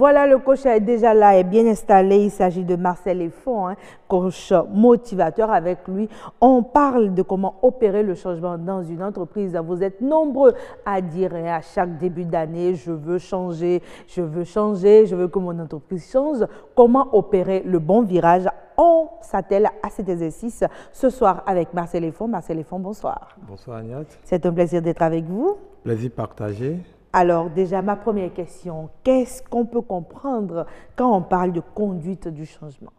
Voilà, le coach est déjà là et bien installé. Il s'agit de Marcel Effon, coach motivateur. Avec lui, on parle de comment opérer le changement dans une entreprise. Vous êtes nombreux à dire à chaque début d'année, je veux changer, je veux changer, je veux que mon entreprise change. Comment opérer le bon virage? On s'attelle à cet exercice ce soir avec Marcel Effon. Marcel Effon, bonsoir. Bonsoir Agnès. C'est un plaisir d'être avec vous. Plaisir partagé. Alors déjà, ma première question, qu'est-ce qu'on peut comprendre quand on parle de conduite du changement?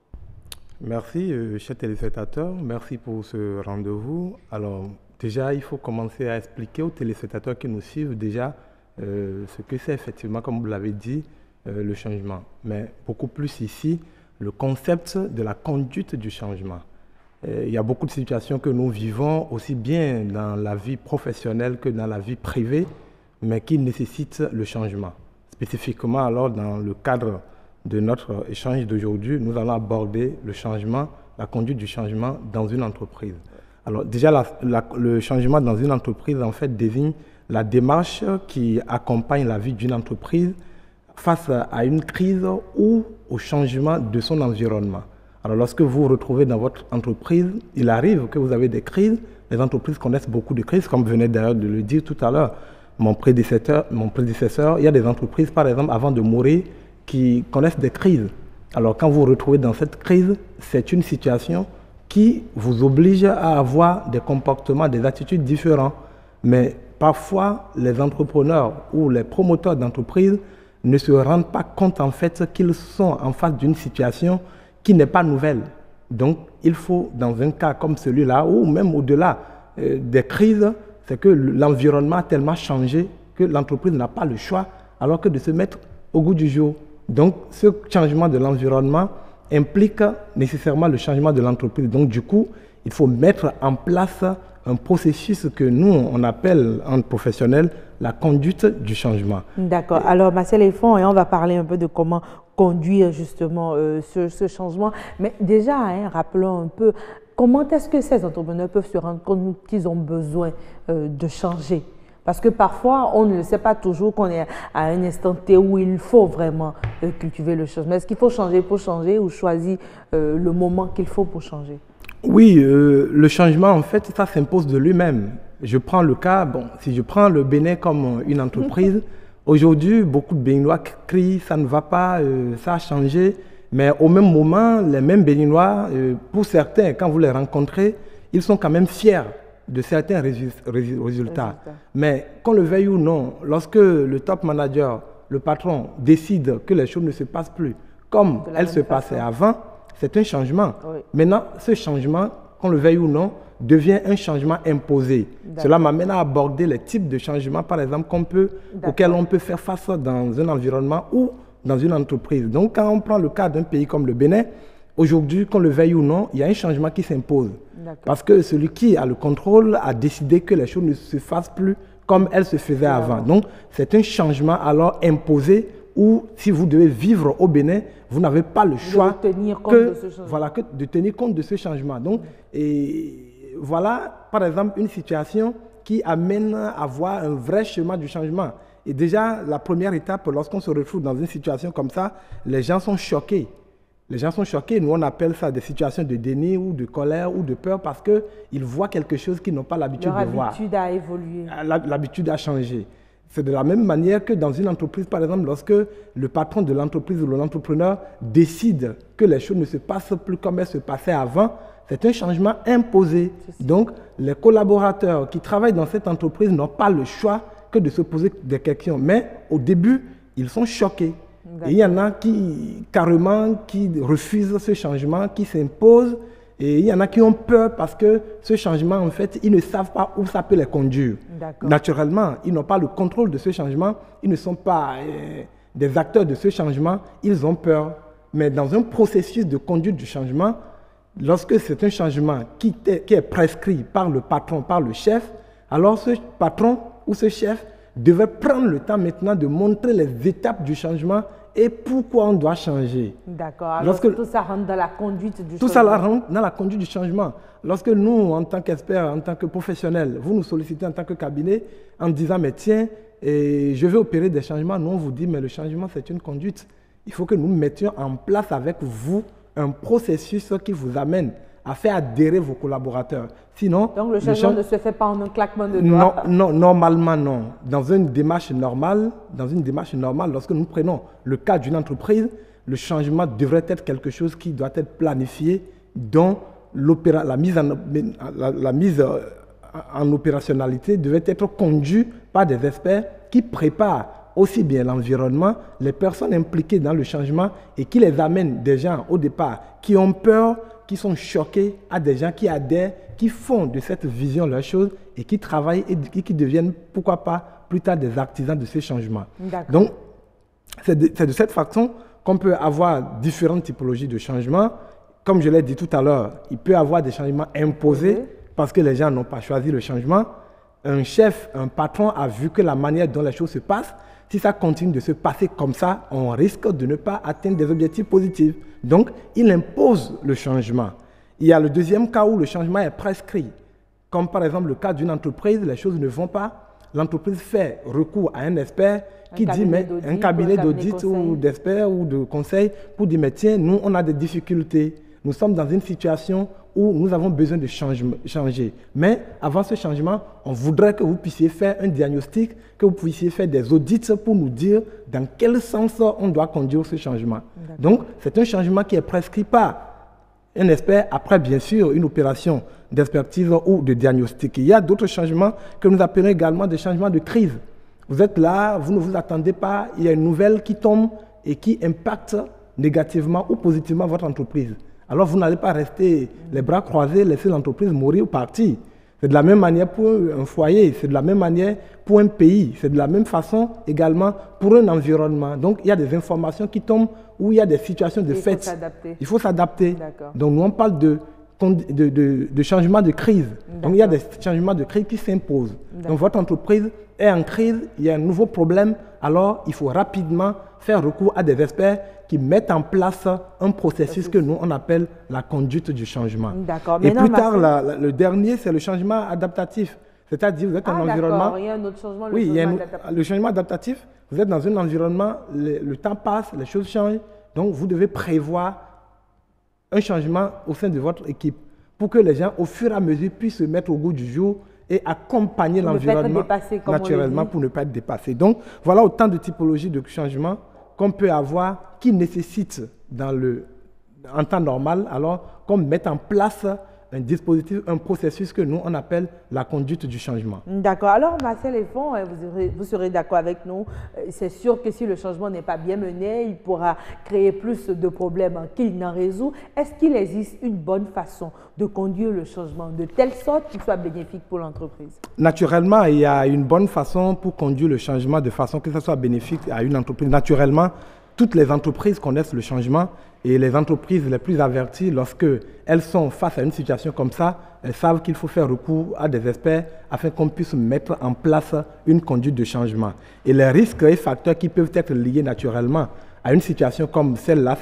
Merci, chers téléspectateurs. Merci pour ce rendez-vous. Alors déjà, il faut commencer à expliquer aux téléspectateurs qui nous suivent déjà ce que c'est effectivement, comme vous l'avez dit, le changement. Mais beaucoup plus ici, le concept de la conduite du changement. Il y a beaucoup de situations que nous vivons, aussi bien dans la vie professionnelle que dans la vie privée, mais qui nécessitent le changement. Spécifiquement, alors, dans le cadre de notre échange d'aujourd'hui, nous allons aborder le changement, la conduite du changement dans une entreprise. Alors, déjà, le changement dans une entreprise, en fait, désigne la démarche qui accompagne la vie d'une entreprise face à une crise ou au changement de son environnement. Alors, lorsque vous vous retrouvez dans votre entreprise, il arrive que vous avez des crises. Les entreprises connaissent beaucoup de crises, comme venait d'ailleurs de le dire tout à l'heure mon prédécesseur. Il y a des entreprises, par exemple, avant de mourir, qui connaissent des crises. Alors, quand vous vous retrouvez dans cette crise, c'est une situation qui vous oblige à avoir des comportements, des attitudes différents. Mais parfois, les entrepreneurs ou les promoteurs d'entreprises ne se rendent pas compte en fait qu'ils sont en face d'une situation qui n'est pas nouvelle. Donc, il faut, dans un cas comme celui-là, ou même au-delà des crises, c'est que l'environnement a tellement changé que l'entreprise n'a pas le choix alors que de se mettre au goût du jour. Donc, ce changement de l'environnement implique nécessairement le changement de l'entreprise. Donc, du coup, il faut mettre en place un processus que nous, on appelle en professionnel la conduite du changement. D'accord. Alors, Marcel Effon, on va parler un peu de comment conduire justement ce changement. Mais déjà, rappelons un peu, comment est-ce que ces entrepreneurs peuvent se rendre compte qu'ils ont besoin de changer? Parce que parfois, on ne sait pas toujours qu'on est à un instant T où il faut vraiment cultiver le changement. Est-ce qu'il faut changer pour changer ou choisir le moment qu'il faut pour changer? Oui, le changement, en fait, ça s'impose de lui-même. Je prends le cas, si je prends le Bénin comme une entreprise, aujourd'hui, beaucoup de Béninois crient, ça ne va pas, ça a changé. Mais au même moment, les mêmes Béninois, pour certains, quand vous les rencontrez, ils sont quand même fiers de certains résultats. Mais qu'on le veuille ou non, lorsque le top manager, le patron, décide que les choses ne se passent plus comme elles se passaient avant, c'est un changement. Oui. Maintenant, ce changement, qu'on le veuille ou non, devient un changement imposé. Cela m'amène à aborder les types de changements, par exemple, auxquels on peut faire face dans un environnement ou dans une entreprise. Donc, quand on prend le cas d'un pays comme le Bénin, aujourd'hui, qu'on le veuille ou non, il y a un changement qui s'impose. Parce que celui qui a le contrôle a décidé que les choses ne se fassent plus comme elles se faisaient avant. Donc, c'est un changement alors imposé où, si vous devez vivre au Bénin, vous n'avez pas le choix de tenir compte de ce changement. De tenir compte de ce changement. Donc, et voilà, par exemple, une situation qui amène à voir un vrai chemin du changement. Et déjà, la première étape, lorsqu'on se retrouve dans une situation comme ça, les gens sont choqués. Les gens sont choqués. Nous, on appelle ça des situations de déni ou de colère ou de peur parce qu'ils voient quelque chose qu'ils n'ont pas l'habitude de voir. L'habitude a évolué. L'habitude a changé. C'est de la même manière que dans une entreprise, par exemple, lorsque le patron de l'entreprise ou l'entrepreneur décide que les choses ne se passent plus comme elles se passaient avant, c'est un changement imposé. Donc, les collaborateurs qui travaillent dans cette entreprise n'ont pas le choix que de se poser des questions. Mais au début, ils sont choqués. Et il y en a qui, carrément, qui refusent ce changement, qui s'imposent. Et il y en a qui ont peur parce que ce changement, en fait, ils ne savent pas où ça peut les conduire. Naturellement, ils n'ont pas le contrôle de ce changement. Ils ne sont pas des acteurs de ce changement. Ils ont peur. Mais dans un processus de conduite du changement, lorsque c'est un changement qui est prescrit par le patron, par le chef, alors ce patron ou ce chef devait prendre le temps maintenant de montrer les étapes du changement et pourquoi on doit changer. D'accord. Alors tout ça rentre dans la conduite du changement. Tout ça rentre dans la conduite du changement. Lorsque nous, en tant qu'experts, en tant que professionnels, vous nous sollicitez en tant que cabinet en disant, mais tiens, je vais opérer des changements, nous on vous dit, mais le changement c'est une conduite. il faut que nous mettions en place avec vous un processus qui vous amène à faire adhérer vos collaborateurs. Sinon, donc le changement ne se fait pas en un claquement de doigts. Non, normalement non. Dans une démarche normale, lorsque nous prenons le cas d'une entreprise, le changement devrait être quelque chose qui doit être planifié, dont la mise en opérationnalité devait être conduite par des experts qui préparent aussi bien l'environnement, les personnes impliquées dans le changement et qui les amènent des gens au départ qui ont peur, qui sont choqués, à des gens qui adhèrent, qui font de cette vision leur chose et qui travaillent et qui deviennent, pourquoi pas, plus tard des artisans de ces changements. Donc, c'est de cette façon qu'on peut avoir différentes typologies de changements. Comme je l'ai dit tout à l'heure, il peut y avoir des changements imposés parce que les gens n'ont pas choisi le changement. Un chef, un patron a vu que la manière dont les choses se passent, si ça continue de se passer comme ça, on risque de ne pas atteindre des objectifs positifs. Donc, il impose le changement. Il y a le deuxième cas où le changement est prescrit. Comme par exemple le cas d'une entreprise, les choses ne vont pas. L'entreprise fait recours à un expert qui dit, mais un cabinet d'audit ou d'experts ou de conseil pour dire, mais tiens, nous, on a des difficultés. Nous sommes dans une situation où nous avons besoin de changer. Mais avant ce changement, on voudrait que vous puissiez faire un diagnostic, que vous puissiez faire des audits pour nous dire dans quel sens on doit conduire ce changement. Donc, c'est un changement qui est prescrit par un expert, après bien sûr une opération d'expertise ou de diagnostic. Il y a d'autres changements que nous appelons également des changements de crise. Vous êtes là, vous ne vous attendez pas, il y a une nouvelle qui tombe et qui impacte négativement ou positivement votre entreprise. Alors vous n'allez pas rester les bras croisés, laisser l'entreprise mourir ou partir. C'est de la même manière pour un foyer, c'est de la même manière pour un pays, c'est de la même façon également pour un environnement. Donc il y a des informations qui tombent où il y a des situations de fait. Il faut s'adapter. Donc nous on parle de changement de crise. Donc il y a des changements de crise qui s'imposent. Donc votre entreprise est en crise, il y a un nouveau problème, alors il faut rapidement faire recours à des experts qui mettent en place un processus que nous, on appelle la conduite du changement. Et plus tard, le dernier, c'est le changement adaptatif. C'est-à-dire, vous êtes dans un environnement... Il y a un autre changement, le changement adaptatif. Vous êtes dans un environnement, le temps passe, les choses changent. Donc, vous devez prévoir un changement au sein de votre équipe pour que les gens, au fur et à mesure, puissent se mettre au goût du jour et accompagner l'environnement naturellement pour ne pas être dépassé. Donc, voilà autant de typologies de changements qu'on peut avoir qui nécessitent en temps normal, alors qu'on mette en place un dispositif, un processus que nous, on appelle la conduite du changement. D'accord. Alors, Marcel Effon, vous serez d'accord avec nous. C'est sûr que si le changement n'est pas bien mené, il pourra créer plus de problèmes qu'il n'en résout. Est-ce qu'il existe une bonne façon de conduire le changement de telle sorte qu'il soit bénéfique pour l'entreprise? Naturellement, il y a une bonne façon pour conduire le changement de façon que ce soit bénéfique à une entreprise. Naturellement, toutes les entreprises connaissent le changement et les entreprises les plus averties, lorsqu'elles sont face à une situation comme ça, elles savent qu'il faut faire recours à des experts afin qu'on puisse mettre en place une conduite de changement. Et les risques et facteurs qui peuvent être liés naturellement à une situation comme celle-là,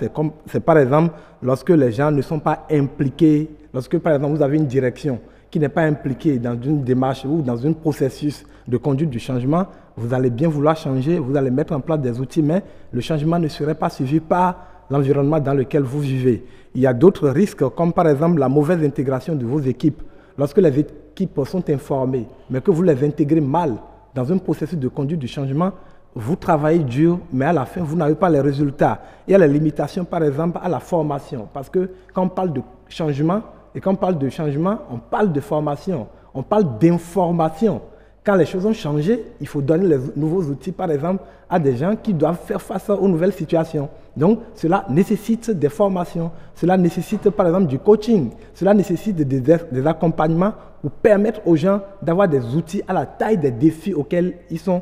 c'est par exemple lorsque les gens ne sont pas impliqués, lorsque par exemple vous avez une direction qui n'est pas impliquée dans une démarche ou dans un processus de conduite du changement, vous allez bien vouloir changer, vous allez mettre en place des outils, mais le changement ne serait pas suivi par l'environnement dans lequel vous vivez. Il y a d'autres risques, comme par exemple la mauvaise intégration de vos équipes. Lorsque les équipes sont informées, mais que vous les intégrez mal dans un processus de conduite du changement, vous travaillez dur, mais à la fin, vous n'avez pas les résultats. Il y a les limitations, par exemple, à la formation. Parce que quand on parle de changement, et quand on parle de changement, on parle de formation, on parle d'information. Quand les choses ont changé, il faut donner les nouveaux outils, par exemple, à des gens qui doivent faire face aux nouvelles situations. Donc, cela nécessite des formations, cela nécessite, par exemple, du coaching, cela nécessite des accompagnements pour permettre aux gens d'avoir des outils à la taille des défis auxquels ils sont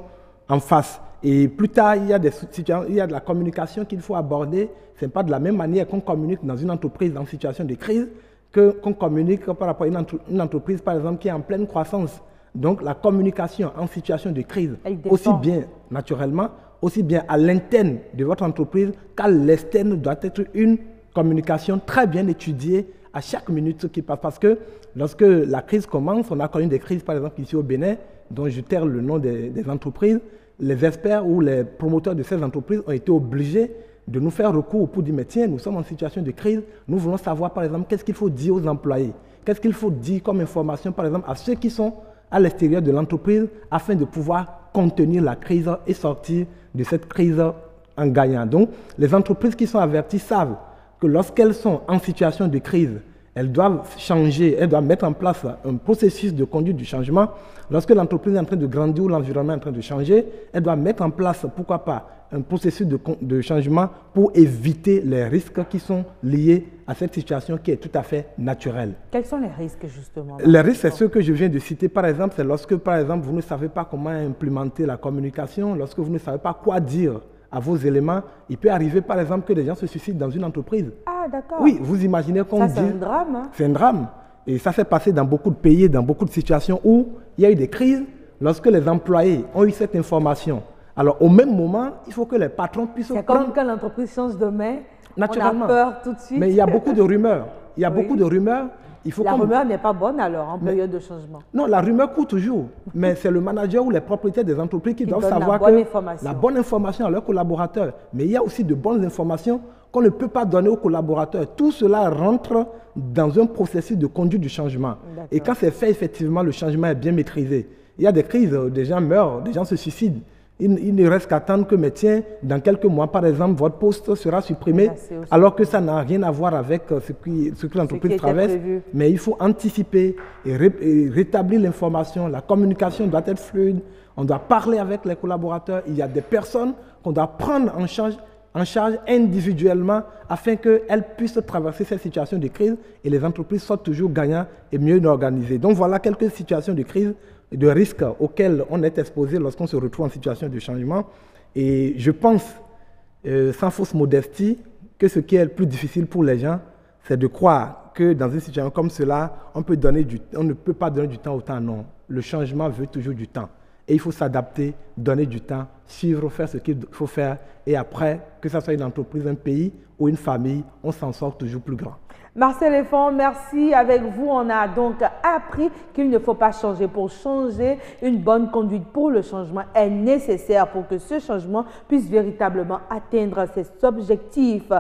en face. Et plus tard, il y a de la communication qu'il faut aborder. Ce n'est pas de la même manière qu'on communique dans une entreprise en situation de crise qu'on communique par rapport à une entreprise, par exemple, qui est en pleine croissance. Donc, la communication en situation de crise, aussi bien naturellement, aussi bien à l'interne de votre entreprise qu'à l'externe, doit être une communication très bien étudiée à chaque minute qui passe. Parce que lorsque la crise commence, on a connu des crises, par exemple, ici au Bénin, dont je taire le nom des entreprises, les experts ou les promoteurs de ces entreprises ont été obligés de nous faire recours pour dire, mais tiens, nous sommes en situation de crise, nous voulons savoir, par exemple, qu'est-ce qu'il faut dire aux employés, qu'est-ce qu'il faut dire comme information, par exemple, à ceux qui sont à l'extérieur de l'entreprise, afin de pouvoir contenir la crise et sortir de cette crise en gagnant. Donc, les entreprises qui sont averties savent que lorsqu'elles sont en situation de crise, elles doivent changer, elles doivent mettre en place un processus de conduite du changement. Lorsque l'entreprise est en train de grandir ou l'environnement est en train de changer, elles doivent mettre en place, pourquoi pas, un processus de changement pour éviter les risques qui sont liés à cette situation qui est tout à fait naturelle. Quels sont les risques, justement? Les risques, c'est ceux que je viens de citer. Par exemple, c'est lorsque, par exemple, vous ne savez pas comment implémenter la communication, lorsque vous ne savez pas quoi dire à vos éléments, il peut arriver, par exemple, que des gens se suicident dans une entreprise. Ah, d'accord. Oui, vous imaginez qu'on dit... Ça, c'est un drame. Hein? C'est un drame. Et ça s'est passé dans beaucoup de pays, dans beaucoup de situations où il y a eu des crises. Lorsque les employés ont eu cette information, alors au même moment, il faut que les patrons puissent prendre... C'est comme quand l'entreprise change de main, naturellement. On a peur tout de suite. Mais il y a beaucoup de rumeurs. Il y a beaucoup de rumeurs. La rumeur n'est pas bonne alors en période de changement. Non, la rumeur court toujours. Mais c'est le manager ou les propriétaires des entreprises qui doivent savoir la bonne information à leurs collaborateurs. Mais il y a aussi de bonnes informations qu'on ne peut pas donner aux collaborateurs. Tout cela rentre dans un processus de conduite du changement. Et quand c'est fait, effectivement, le changement est bien maîtrisé. Il y a des crises, des gens meurent, des gens se suicident. Il ne reste qu'à attendre que, mais tiens, dans quelques mois, par exemple, votre poste sera supprimé, alors que ça n'a rien à voir avec ce que l'entreprise traverse. Mais il faut anticiper et rétablir l'information. La communication doit être fluide. On doit parler avec les collaborateurs. Il y a des personnes qu'on doit prendre en charge individuellement afin qu'elles puissent traverser cette situation de crise et les entreprises soient toujours gagnantes et mieux organisées. Donc voilà quelques situations de crise, de risques auxquels on est exposé lorsqu'on se retrouve en situation de changement. Et je pense, sans fausse modestie, que ce qui est le plus difficile pour les gens, c'est de croire que dans une situation comme cela, on ne peut pas donner du temps au temps. Non, le changement veut toujours du temps. Et il faut s'adapter, donner du temps, suivre, faire ce qu'il faut faire. Et après, que ce soit une entreprise, un pays ou une famille, on s'en sort toujours plus grand. Marcel Effon, merci. Avec vous, on a donc appris qu'il ne faut pas changer. Pour changer, une bonne conduite pour le changement est nécessaire pour que ce changement puisse véritablement atteindre ses objectifs.